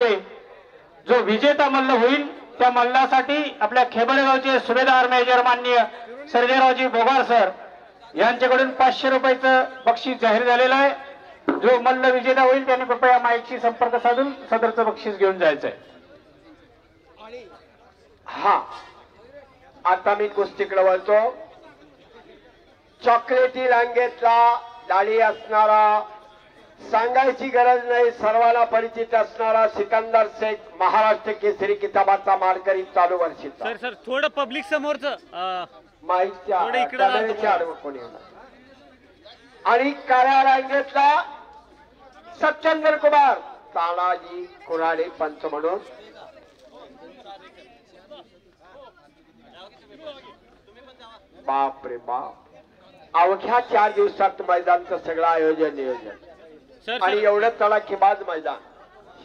जो विजेता मल्ल होईल त्या मल्लासाठी आपल्या खेबळगावचे सुभेदार मेजर माननीय सर्जेरावजी बोगार सर यांच्याकडून 500 रुपयाचं बक्षीस जाहीर झालेलं आहे। जो मल्ल विजेता होईल त्याने कृपया माईकशी संपर्क साधून सदरचं बक्षीस घेऊन जायचं आहे। हा आता मी कुस्तीकडे वळतो। चॉकलेटी रांगेतला दाढी असणारा, सांगायची गरज नाही, सर्वांना परिचित असणारा सिकंदर शेख महाराष्ट्र केसरी किताबाचा मानकरी चालू वर्षीचा। सर सर थोडं पब्लिक समोरचं माईकच्या थोडं इकडे राहा कॅमेऱ्याच्या आडवं कोणी होणार। आणि काळ्या रांगेतला सत्येंद्र कुमार तानाजी कुऱ्हाडे पंच म्हणून बाप रे बाप, अवघ्या 4 दिवसात मैदानचं सगळं आयोजन नियोजन सर आणि एवढं तडाखेबाज मैदान,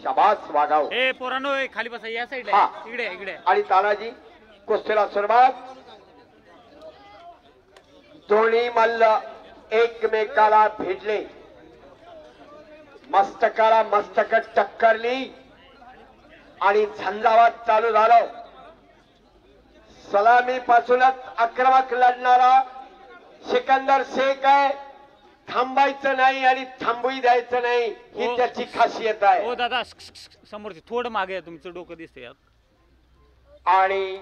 शाबास वागाव। ए पोरांनो खाली बसा, या साईडला हा इकडे इकडे। आणि तानाजी कुस्तीला सुरुवात। दोन्ही मल्ल एकमेकाला भिडले, मस्तकाला मस्तक टक्करली आणि झंझावात चालू झालं। सलामी पासूनच आक्रमक लढणारा सिकंदर शेख आहे, थांबायचं नाही आणि थांबूही द्यायचं नाही, ही त्याची खासियत आहे। हो दादा समोरची थोडं मागे तुमचं डोकं दिसतंय। आणि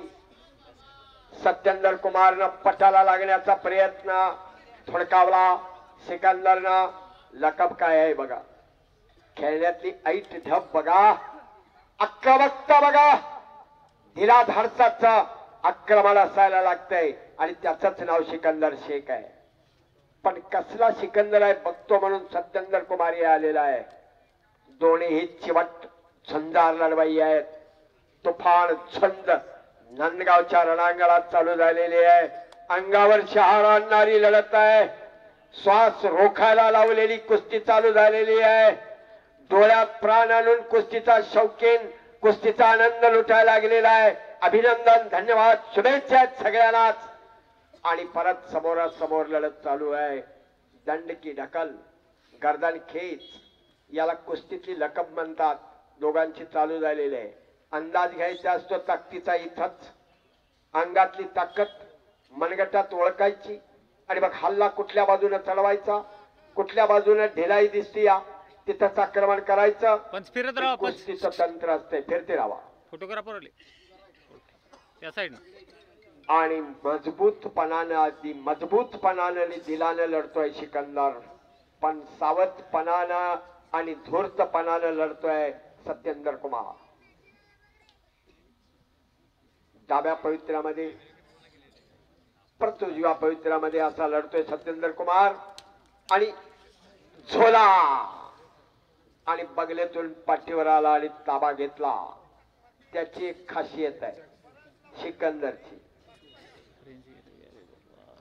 सत्येंद्र कुमारनं पटाला लागण्याचा प्रयत्न थोडकावला। सिकंदरनं लकब काय आहे बघा, खेळण्यातली ऐट ढप बघा, आक्रमकता बघा, धीराधाडसाचं आक्रमण असायला लागतंय आणि त्याचंच नाव सिकंदर शेख आहे। पण कसला सिकंदर आहे बघतो म्हणून सत्येंद्र कुमार आलेला आहे। दोन्हीही चिवट झंजार लढवाई आहेत। तुफान झंड नंदगावच्या रणांगणात चालू झालेली आहे। अंगावर शहार आणणारी लढत आहे, श्वास रोखायला लावलेली कुस्ती चालू झालेली आहे। डोळ्यात प्राण आणून कुस्तीचा शौकीन कुस्तीचा आनंद लुटायला लागलेला आहे। अभिनंदन, धन्यवाद, शुभेच्छा आहेत सगळ्यांनाच। आणि परत समोरासमोर लढत चालू आहे। दंड की ढकल, गर्दन खेच याला कुस्तीतली लकब म्हणतात। दोघांची चालू झालेली आहे। अंदाज घ्यायचा असतो ताकदीचा इथंच, अंगातली ताकद मनगटात ओळखायची आणि मग हल्ला कुठल्या बाजूने चढवायचा, कुठल्या बाजूने ढिलाई दिसती या तिथंच आक्रमण करायचं। पंच फिरत राहा, कुस्तीचं तंत्र असते, फिरते राहा। फोटोग्राफर आले त्या साईड आणि मजबूतपणानं अगदी मजबूतपणानं आणि दिलानं लढतोय सिकंदर, पण सावधपणानं आणि धूर्तपणानं लढतोय सत्येंद्र कुमार। डाव्या पवित्र्यामध्ये परत उजव्या पवित्र्यामध्ये असा लढतोय सत्येंद्र कुमार। आणि झोला आणि बगलेतून पाठीवर आला आणि ताबा घेतला, त्याची एक खासियत आहे सिकंदरची,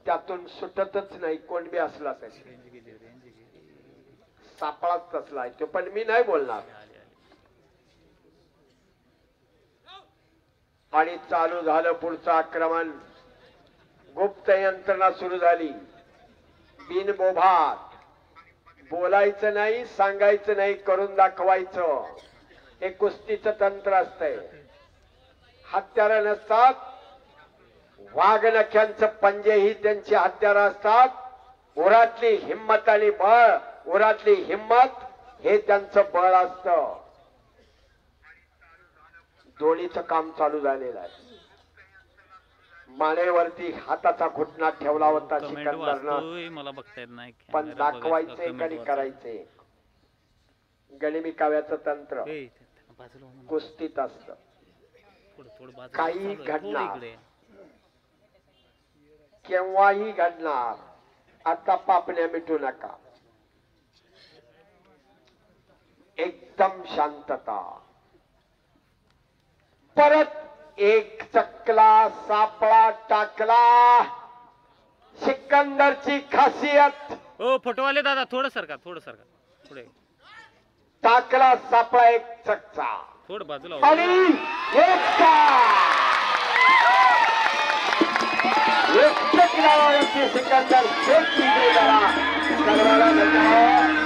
त्यातून सुटतच नाही। कोण बी असला तरी सापळाच असला तो, पण मी नाही बोलणार। आणि चालू झालं पुढचं आक्रमण। गुप्त यंत्रणा सुरू झाली, बिनबोभाट, बोलायचं नाही, सांगायचं नाही, करून दाखवायचं, हे कुस्तीचं तंत्र असतंय। हत्यारं नसतात, वाघनख्यांचं पंजे ही त्यांची हत्यारं असतात। उरातली हिम्मत आणि बळ, उरातली हिम्मत हे त्यांचं बळ असतं। दोन्हीचं काम चालू झालेलं आहे। मानेवरती हाताचा घुटणा ठेवला होता सिकंदरनं, मला बघता येत नाही, पण दाखवायचं एक आणि करायचं एक, गनिमी काव्याचं तंत्र कुस्तीत असतं। काही घडणार, केव्हाही घडणार, आता पापण्या मिटू नका, एकदम शांतता। परत एक चकला सापळा टाकला, सिकंदरची खासियत। हो फोटोवाले दादा थोडं सरका पुढे, टाकला सापळा एक चकचा थोडं बाजूला आणि एक चक लावायची सिकंदर शेख सर्वांना